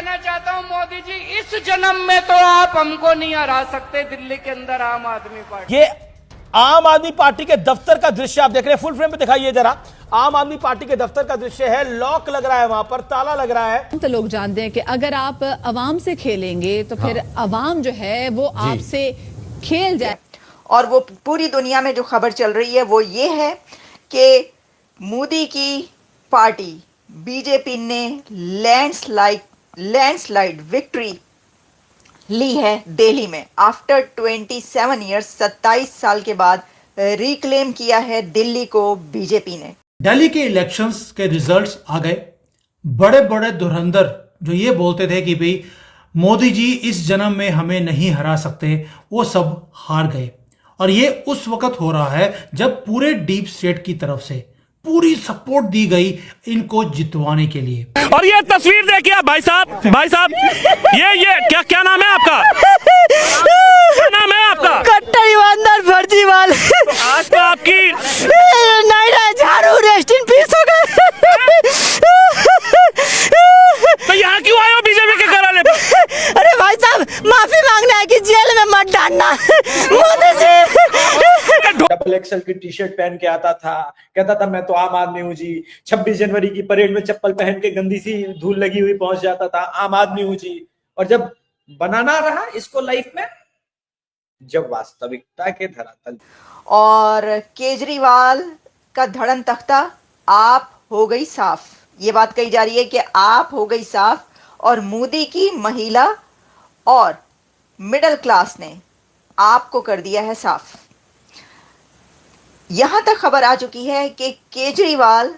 कहना चाहता हूं मोदी जी, इस जन्म में तो आप हमको नहीं हरा सकते दिल्ली के अंदर आम आदमी पार्टी। ये आम आदमी पार्टी के दफ्तर का दृश्य आप देख रहे हैं, फुल फ्रेम पे दिखाइए जरा। आम आदमी पार्टी के दफ्तर का दृश्य है, लॉक लग रहा है, वहां पर ताला लग रहा है। तो लोग जानते हैं कि अगर आप अवाम से खेलेंगे तो फिर अवाम जो है वो आपसे खेल जाए। और वो पूरी दुनिया में जो खबर चल रही है वो ये है कि मोदी की पार्टी बीजेपी ने लैंडस्लाइड विक्ट्री ली है दिल्ली में। आफ्टर 27 ईयर्स, 27 साल के बाद रिक्लेम किया है दिल्ली को बीजेपी ने। दिल्ली के इलेक्शंस के रिजल्ट्स आ गए। बड़े बड़े धुरंधर जो ये बोलते थे कि भाई मोदी जी इस जन्म में हमें नहीं हरा सकते, वो सब हार गए। और ये उस वक्त हो रहा है जब पूरे डीप स्टेट की तरफ से पूरी सपोर्ट दी गई इनको जितवाने के लिए। और ये तस्वीर देखिए आप भाई साहब, ये क्या नाम है आपका? क्या नाम है आपका? कट्टर ईमानदार फर्जीवाल। आज तो आपकी नहीं झाड़ू रेस्ट इन पीस हो गए। तो यहाँ क्यों आए हो बीजेपी के घराने पर? अरे भाई साहब, माफी मांगना है कि जेल में मत डालना मोदी जी। डबल एक्सल की टी शर्ट पहन के आता था, कहता था मैं तो आम आदमी हूँ जी। 26 जनवरी की परेड में चप्पल पहन के गंदी सी धूल लगी हुई पहुंच जाता था, आम आदमी हूँ जी। और जब बनाना रहा इसको लाइफ में, जब वास्तविकता के धरातल और केजरीवाल का धड़न तख्ता आप हो गई साफ। ये बात कही जा रही है कि आप हो गई साफ, और मोदी की महिला और मिडिल क्लास ने आपको कर दिया है साफ। यहां तक खबर आ चुकी है कि केजरीवाल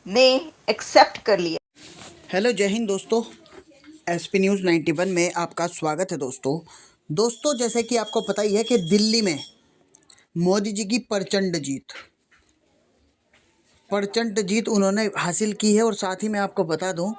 ने एक्सेप्ट कर लिया। हेलो, जय हिंद दोस्तों, एसपी न्यूज़ 91 में आपका स्वागत है। दोस्तों जैसे कि आपको पता ही है कि दिल्ली में मोदी जी की प्रचंड जीत उन्होंने हासिल की है। और साथ ही मैं आपको बता दूं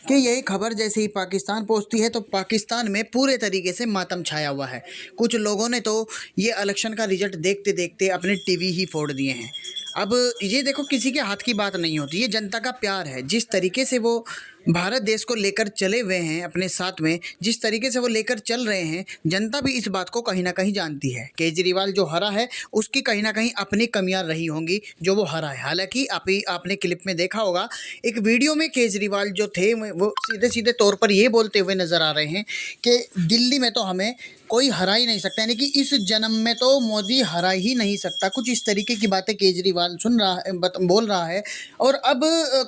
कि यही खबर जैसे ही पाकिस्तान पहुंचती है तो पाकिस्तान में पूरे तरीके से मातम छाया हुआ है। कुछ लोगों ने तो ये इलेक्शन का रिजल्ट देखते देखते अपने टीवी ही फोड़ दिए हैं। अब ये देखो, किसी के हाथ की बात नहीं होती, ये जनता का प्यार है। जिस तरीके से वो भारत देश को लेकर चले हुए हैं अपने साथ में, जिस तरीके से वो लेकर चल रहे हैं, जनता भी इस बात को कहीं ना कहीं जानती है। केजरीवाल जो हरा है उसकी कहीं ना कहीं अपनी कमियां रही होंगी जो वो हरा है। हालांकि आपने क्लिप में देखा होगा, एक वीडियो में केजरीवाल जो थे वो सीधे सीधे तौर पर ये बोलते हुए नज़र आ रहे हैं कि दिल्ली में तो हमें कोई हरा ही नहीं सकता, यानी कि इस जन्म में तो मोदी हरा ही नहीं सकता। कुछ इस तरीके की बातें केजरीवाल बोल रहा है। और अब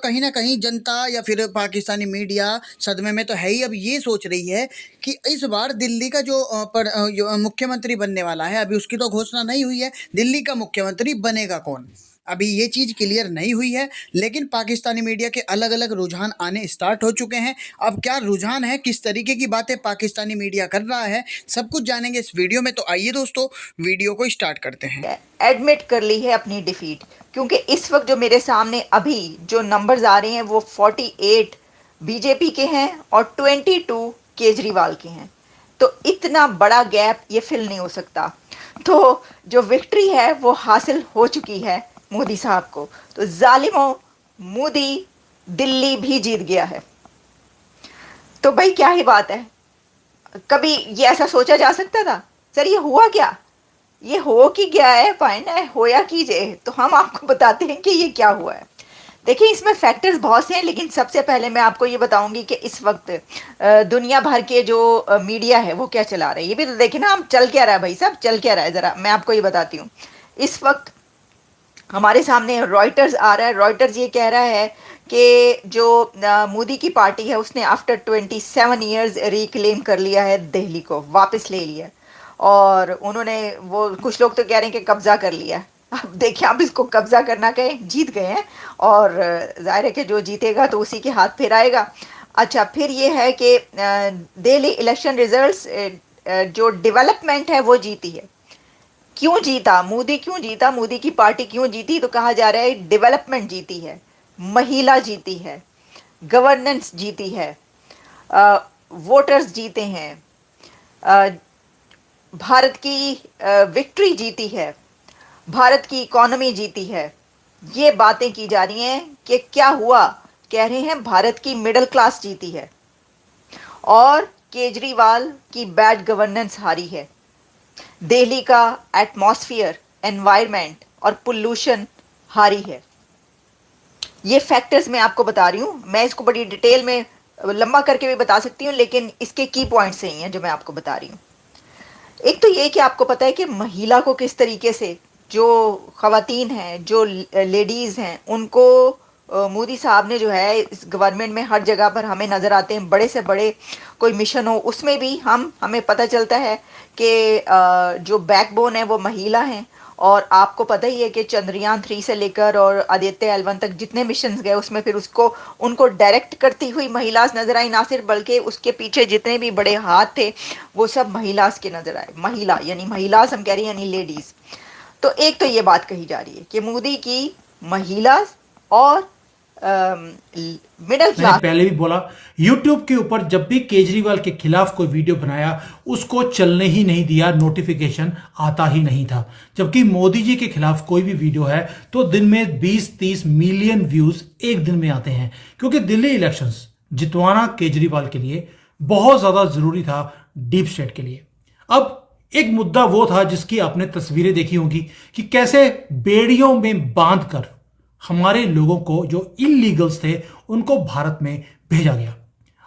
कहीं ना कहीं जनता या फिर पाकिस्तानी मीडिया सदमे में तो है ही। अब ये सोच रही है कि इस बार दिल्ली का जो मुख्यमंत्री बनने वाला है, अभी उसकी तो घोषणा नहीं हुई है, दिल्ली का मुख्यमंत्री बनेगा कौन, अभी ये चीज़ क्लियर नहीं हुई है। लेकिन पाकिस्तानी मीडिया के अलग अलग रुझान आने स्टार्ट हो चुके हैं। अब क्या रुझान है, किस तरीके की बातें पाकिस्तानी मीडिया कर रहा है, सब कुछ जानेंगे इस वीडियो में। तो आइए दोस्तों, वीडियो को स्टार्ट करते हैं। एडमिट कर ली है अपनी डिफीट, क्योंकि इस वक्त जो मेरे सामने अभी जो नंबर्स आ रहे हैं वो 48 बीजेपी के हैं और 22 केजरीवाल के हैं। तो इतना बड़ा गैप ये फिल नहीं हो सकता। तो जो विक्ट्री है वो हासिल हो चुकी है मोदी साहब को। तो जालिमों, मोदी दिल्ली भी जीत गया है। तो भाई क्या ही बात है, कभी ये ऐसा सोचा जा सकता था? सर ये हुआ क्या, ये हो कि गया है, फाइन है, होया कीजिए। तो हम आपको बताते हैं कि ये क्या हुआ है। देखिए, इसमें फैक्टर्स बहुत से हैं, लेकिन सबसे पहले मैं आपको ये बताऊंगी कि इस वक्त दुनिया भर के जो मीडिया है वो क्या चला रहा है। ये भी तो देखिए ना, हम चल क्या रहा है भाई साहब, चल क्या रहा है। ज़रा मैं आपको ये बताती हूँ। इस वक्त हमारे सामने रॉयटर्स आ रहा है। रॉयटर्स ये कह रहा है कि जो मोदी की पार्टी है उसने आफ्टर 27 ईयर्स रिक्लेम कर लिया है दिल्ली को, वापस ले लिया। और उन्होंने वो कुछ लोग तो कह रहे हैं कि कब्जा कर लिया। अब देखिए, आप इसको कब्जा करना कहें, जीत गए हैं और जाहिर है कि जो जीतेगा तो उसी के हाथ फिर आएगा। अच्छा, फिर ये है कि दिल्ली इलेक्शन रिजल्ट्स जो डेवलपमेंट है वो जीती है। क्यों जीता मोदी, क्यों जीता मोदी की पार्टी, क्यों जीती? तो कहा जा रहा है डेवलपमेंट जीती है, महिला जीती है, गवर्नेंस जीती है, वोटर्स जीते हैं, भारत की विक्ट्री जीती है, भारत की इकोनॉमी जीती है। ये बातें की जा रही हैं कि क्या हुआ, कह रहे हैं भारत की मिडिल क्लास जीती है। और केजरीवाल की बैड गवर्नेंस हारी है। दिल्ली का एटमॉस्फेयर, एनवायरनमेंट और पोल्यूशन हारी है। ये फैक्टर्स मैं आपको बता रही हूँ। मैं इसको बड़ी डिटेल में लंबा करके भी बता सकती हूँ, लेकिन इसके की पॉइंट्स यही हैं जो मैं आपको बता रही हूँ। एक तो ये कि आपको पता है कि महिला को किस तरीके से, जो ख़वातीन हैं, जो लेडीज़ हैं, उनको मोदी साहब ने जो है इस गवर्नमेंट में हर जगह पर हमें नज़र आते हैं। बड़े से बड़े कोई मिशन हो उसमें भी हमें पता चलता है कि जो बैकबोन है वो महिला हैं। और आपको पता ही है कि चंद्रयान 3 से लेकर और आदित्य L1 तक जितने मिशंस गए उसमें फिर उनको डायरेक्ट करती हुई महिलास नजर आई, ना सिर्फ बल्कि उसके पीछे जितने भी बड़े हाथ थे वो सब महिलास के नजर आए। महिला यानी महिलास हम कह रहे हैं, यानी लेडीज। तो एक तो ये बात कही जा रही है कि मोदी की महिला और मिडिल मैंने क्लास। पहले भी बोला, YouTube के ऊपर जब भी केजरीवाल के खिलाफ कोई वीडियो बनाया उसको चलने ही नहीं दिया, नोटिफिकेशन आता ही नहीं था। जबकि मोदी जी के खिलाफ कोई भी वीडियो है तो दिन में 20-30 मिलियन व्यूज एक दिन में आते हैं, क्योंकि दिल्ली इलेक्शंस जितवाना केजरीवाल के लिए बहुत ज्यादा जरूरी था, डीप स्टेट के लिए। अब एक मुद्दा वो था जिसकी आपने तस्वीरें देखी होंगी कि कैसे बेड़ियों में बांधकर हमारे लोगों को जो इलीगल्स थे उनको भारत में भेजा गया।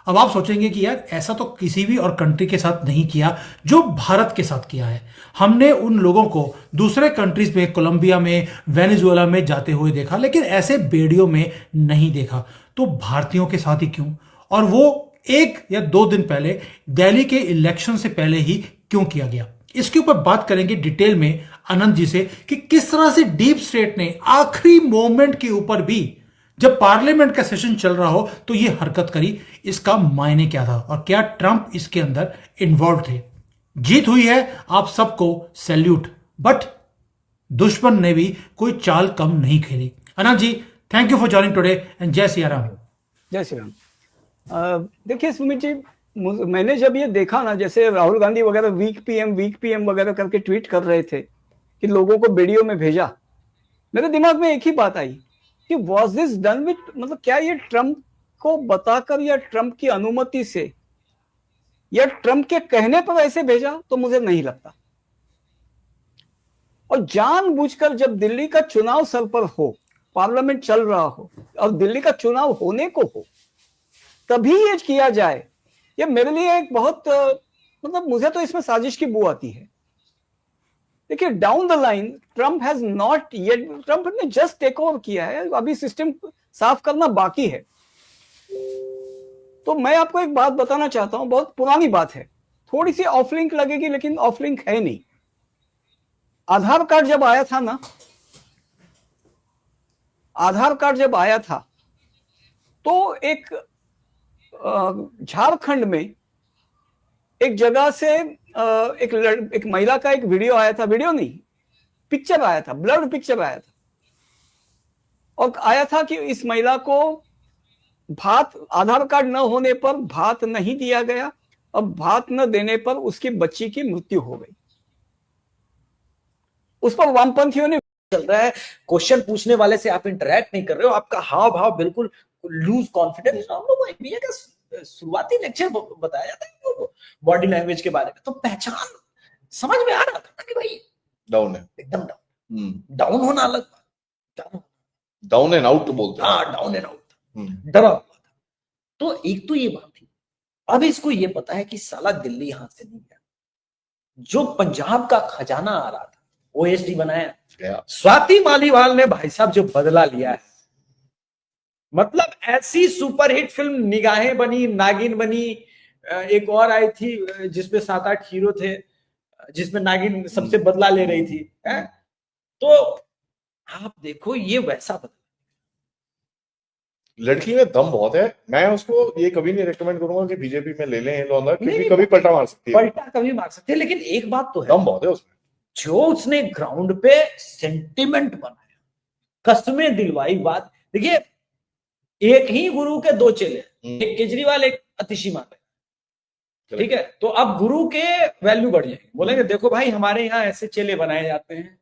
अब आप सोचेंगे कि यार ऐसा तो किसी भी और कंट्री के साथ नहीं किया जो भारत के साथ किया है। हमने उन लोगों को दूसरे कंट्रीज में, कोलंबिया में, वेनेजुएला में जाते हुए देखा, लेकिन ऐसे बेड़ियों में नहीं देखा। तो भारतीयों के साथ ही क्यों, और वो 1 या 2 दिन पहले दिल्ली के इलेक्शन से पहले ही क्यों किया गया। इसके ऊपर बात करेंगे डिटेल में आनंद जी से कि किस तरह से डीप स्टेट ने आखिरी मोमेंट के ऊपर भी, जब पार्लियामेंट का सेशन चल रहा हो, तो यह हरकत करी। इसका मायने क्या था और क्या ट्रंप इसके अंदर इन्वॉल्व थे। जीत हुई है, आप सबको सैल्यूट, बट दुश्मन ने भी कोई चाल कम नहीं खेली। Anand ji, thank you for joining today and जय सिया राम। जय श्री राम। देखिए सुमित जी, मैंने जब ये देखा ना, जैसे राहुल गांधी वगैरह वीक पीएम वगैरह करके ट्वीट कर रहे थे कि लोगों को बेड़ियों में भेजा, मेरे दिमाग में एक ही बात आई कि वॉज दिस डन विद, मतलब क्या ये ट्रंप को बताकर या ट्रंप की अनुमति से या ट्रंप के कहने पर ऐसे भेजा, तो मुझे नहीं लगता। और जानबूझकर जब दिल्ली का चुनाव सर पर हो, पार्लियामेंट चल रहा हो और दिल्ली का चुनाव होने को हो, तभी ये किया जाए, ये मेरे लिए एक बहुत, मतलब मुझे तो इसमें साजिश की बू आती है। देखिए, down the line Trump has not yet, Trump ने जस्ट टेक ओवर किया है, अभी सिस्टम साफ करना बाकी है। तो मैं आपको एक बात बताना चाहता हूं, बहुत पुरानी बात है, थोड़ी सी ऑफ लिंक लगेगी लेकिन ऑफ लिंक है नहीं। आधार कार्ड जब आया था ना, आधार कार्ड जब आया था तो एक झारखंड में एक जगह से एक महिला का एक वीडियो आया था, वीडियो नहीं, पिक्चर आया था, ब्लर्ड पिक्चर आया था, और आया था कि इस महिला को भात, आधार कार्ड न होने पर भात नहीं दिया गया और भात न देने पर उसकी बच्ची की मृत्यु हो गई। उस पर वामपंथियों ने चल रहा है, क्वेश्चन पूछने वाले से आप इंटरेक्ट नहीं कर रहे हो, आपका हाव भाव बिल्कुल लूज कॉन्फिडेंस। हम लोग एमबीए का शुरुआती लेक्चर बताया जाता है बॉडी लैंग्वेज के बारे में, तो पहचान समझ में आ रहा था कि भाई डाउन है, एकदम डाउन। डाउन होना अलग बात, डाउन एंड आउट बोलते हैं। हाँ, डाउन एंड आउट था, डरा हुआ था। तो एक तो ये बात थी। अब इसको ये पता है कि साला दिल्ली यहां से नहीं गया, जो पंजाब का खजाना आ रहा था ओएसडी बनाया। स्वाति मालीवाल ने भाई साहब जो बदला लिया है, मतलब ऐसी सुपरहिट फिल्म निगाहें बनी, नागिन बनी, एक और आई थी जिसमें 7-8 हीरो थे, जिसमें नागिन सबसे बदला ले रही थी, है? तो आप देखो ये वैसा बदला। लड़की में दम बहुत है। मैं उसको ये कभी नहीं रेकमेंड करूंगा कि बीजेपी में ले लें लौंडा, क्योंकि कभी पलटा मार सकती है, पलटा कभी मार सकती है। लेकिन एक बात तो है, दम बहुत है उसमें। जो उसने ग्राउंड पे सेंटिमेंट बनाया, कस्में दिलवाई। बात देखिए, एक ही गुरु के 2 चेले, एक केजरीवाल, एक अतिशी माता, ठीक है? तो अब गुरु के वैल्यू बढ़ जाएंगे, बोलेंगे देखो भाई हमारे यहाँ ऐसे चेले बनाए जाते हैं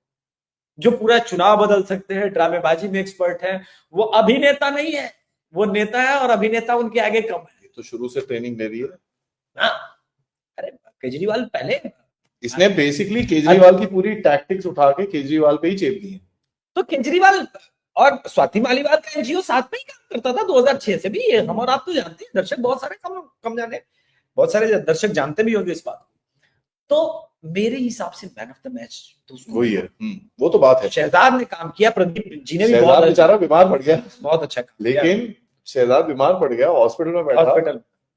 जो पूरा चुनाव बदल सकते हैं, ड्रामेबाजी में एक्सपर्ट है। वो अभिनेता नहीं है, वो नेता है, और अभिनेता उनके आगे कम है। तो शुरू से ट्रेनिंग ले रही है, हाँ, अरे केजरीवाल पहले, इसने बेसिकली केजरीवाल की पूरी टैक्टिक्स उठा के केजरीवाल पे ही चेप दी है। तो केजरीवाल और स्वाति मालीवाल का एनजीओ साथ में ही काम करता था 2006 से भी, ये हम और आप तो जानते हैं, दर्शक बहुत सारे कम जाने, बहुत सारे दर्शक जानते भी होंगे इस बात को। तो मेरे हिसाब से मैन ऑफ द मैच तो वही है, वो तो बात है। शहजाद ने काम किया, प्रदीप जी ने भी शहजाद बेचारा बीमार पड़ गया, बहुत अच्छा, लेकिन शहजाद बीमार पड़ गया, हॉस्पिटल में बैठा, हॉस्पिटल